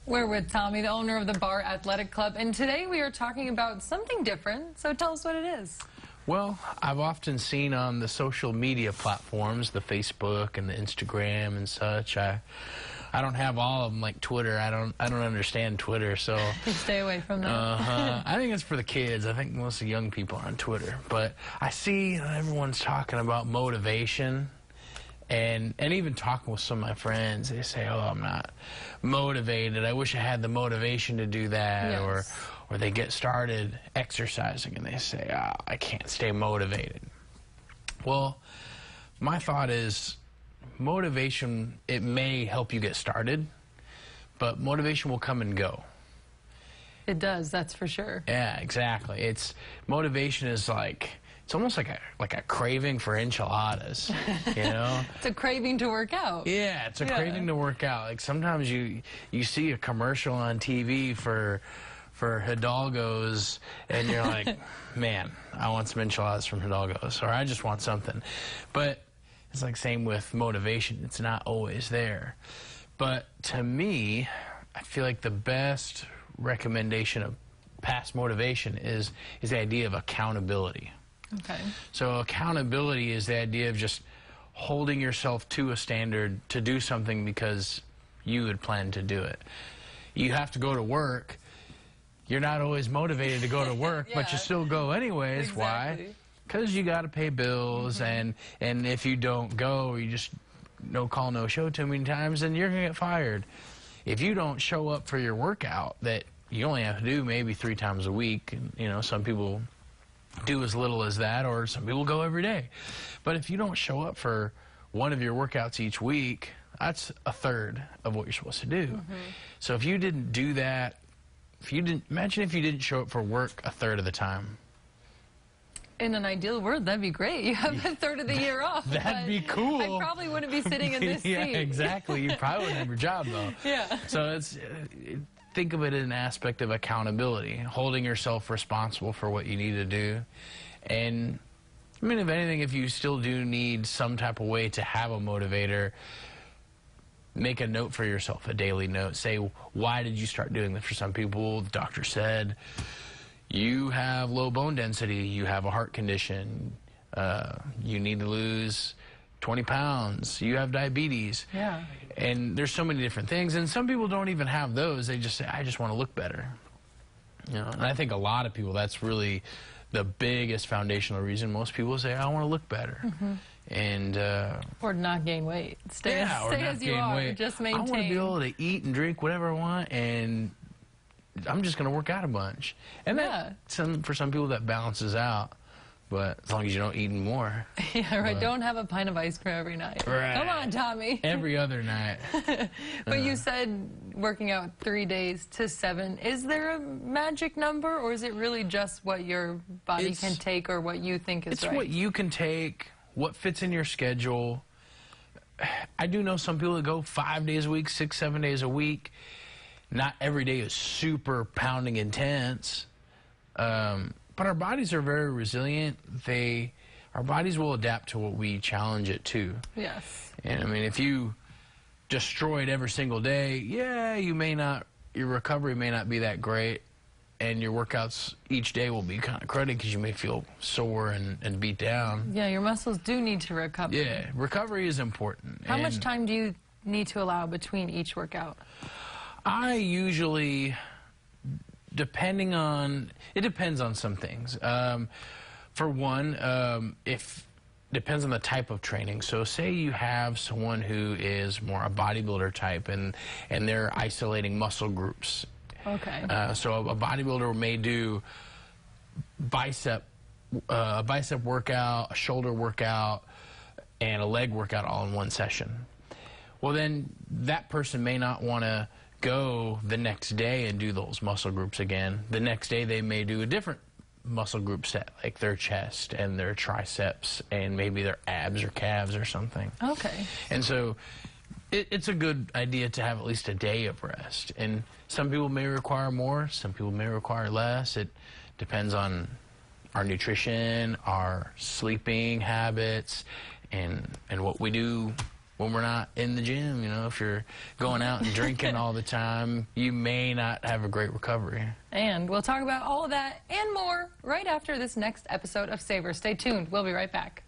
We're with Tommy, the owner of the Bar Athletic Club, and today we are talking about something different, so tell us what it is. Well, I've often seen on the social media platforms, the Facebook and the Instagram and such. I don't have all of them like Twitter. I don't understand Twitter, so stay away from that. I think it's for the kids. I think most of the young people are on Twitter. But I see everyone's talking about motivation. And even talking with some of my friends, they say, oh, I'm not motivated. I wish I had the motivation to do that. Yes. Or they get started exercising and they say, oh, I can't stay motivated. Well, my thought is motivation, it may help you get started, but motivation will come and go. It does, that's for sure. Yeah, exactly. Motivation is like, it's almost like a craving for enchiladas, you know? It's a craving to work out. Yeah, it's a craving to work out. Like sometimes you see a commercial on TV for Hidalgo's, and you're like, man, I want some enchiladas from Hidalgo's, or I just want something. But it's like same with motivation. It's not always there. But to me, I feel like the best recommendation of past motivation is the idea of accountability. Okay. So accountability is the idea of just holding yourself to a standard to do something because you had planned to do it. You have to go to work. You're not always motivated to go to work, but you still go anyways. Exactly. Why? Because you got to pay bills, and if you don't go, or you just no call, no show too many times, then you're going to get fired. If you don't show up for your workout that you only have to do maybe 3 times a week, and, you know, some people do as little as that, or some people go every day. But if you don't show up for one of your workouts each week, that's a third of what you're supposed to do. So if you didn't do that, imagine if you didn't show up for work a third of the time. In an ideal world, that'd be great. You have a third of the year off. That'd be cool. I probably wouldn't be sitting in this seat. Yeah, exactly. You probably wouldn't have your job, though. Yeah. So think of it as an aspect of accountability, holding yourself responsible for what you need to do. And, I mean, if anything, if you still do need some type of way to have a motivator, make a note for yourself, a daily note. Say, why did you start doing this? For some people, the doctor said, you have low bone density, you have a heart condition, you need to lose 20 pounds, you have diabetes. Yeah. And there's so many different things, and some people don't even have those. They just say, I just want to look better. You know, and I think a lot of people, that's really the biggest foundational reason. Most people say, I want to look better. And or not gain weight. Stay as you are. Just maintain. I want to be able to eat and drink whatever I want, and I'm just going to work out a bunch. And that, for some people, that balances out. But as long as you don't eat more. Yeah, right. Don't have a pint of ice cream every night. Right. Come on, Tommy. Every other night. But you said working out 3 days to 7. Is there a magic number, or is it really just what your body can take, or what you think is right? It's what you can take, what fits in your schedule. I do know some people that go 5 days a week, 6, 7 days a week. Not every day is super pounding intense. But our bodies are very resilient. Our bodies will adapt to what we challenge it to. Yes. And I mean, if you destroy it every single day, yeah, your recovery may not be that great, and your workouts each day will be kind of cruddy because you may feel sore and beat down. Yeah, your muscles do need to recover. Yeah, recovery is important. How much time do you need to allow between each workout? I usually, depends on some things. For one, depends on the type of training. So say you have someone who is more a bodybuilder type, and they're isolating muscle groups. Okay. So a bodybuilder may do a bicep workout, a shoulder workout, and a leg workout all in one session. Well, then that person may not want to go the next day and do those muscle groups again. The next day they may do a different muscle group set, like their chest and their triceps and maybe their abs or calves or something. Okay. And so it's a good idea to have at least a day of rest. And some people may require more, some people may require less. It depends on our nutrition, our sleeping habits, and what we do when we're not in the gym. You know, if you're going out and drinking all the time, you may not have a great recovery. And we'll talk about all of that and more right after this next episode of Savor. Stay tuned. We'll be right back.